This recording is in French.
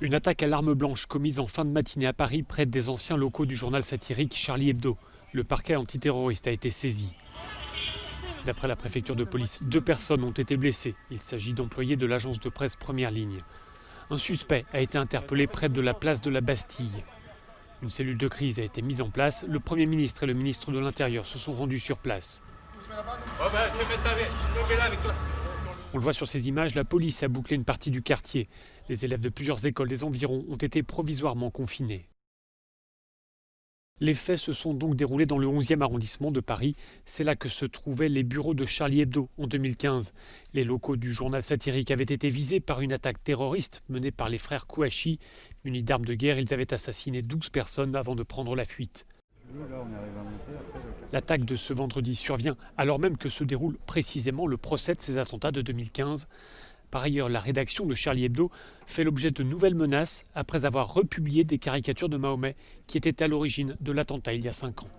Une attaque à l'arme blanche commise en fin de matinée à Paris près des anciens locaux du journal satirique Charlie Hebdo. Le parquet antiterroriste a été saisi. D'après la préfecture de police, 2 personnes ont été blessées. Il s'agit d'employés de l'agence de presse Première Ligne. Un suspect a été interpellé près de la place de la Bastille. Une cellule de crise a été mise en place. Le Premier ministre et le ministre de l'Intérieur se sont rendus sur place. On le voit sur ces images, la police a bouclé une partie du quartier. Les élèves de plusieurs écoles des environs ont été provisoirement confinés. Les faits se sont donc déroulés dans le 11e arrondissement de Paris. C'est là que se trouvaient les bureaux de Charlie Hebdo en 2015. Les locaux du journal satirique avaient été visés par une attaque terroriste menée par les frères Kouachi. Munis d'armes de guerre, ils avaient assassiné 12 personnes avant de prendre la fuite. L'attaque de ce vendredi survient alors même que se déroule précisément le procès de ces attentats de 2015. Par ailleurs, la rédaction de Charlie Hebdo fait l'objet de nouvelles menaces après avoir republié des caricatures de Mahomet qui étaient à l'origine de l'attentat il y a 5 ans.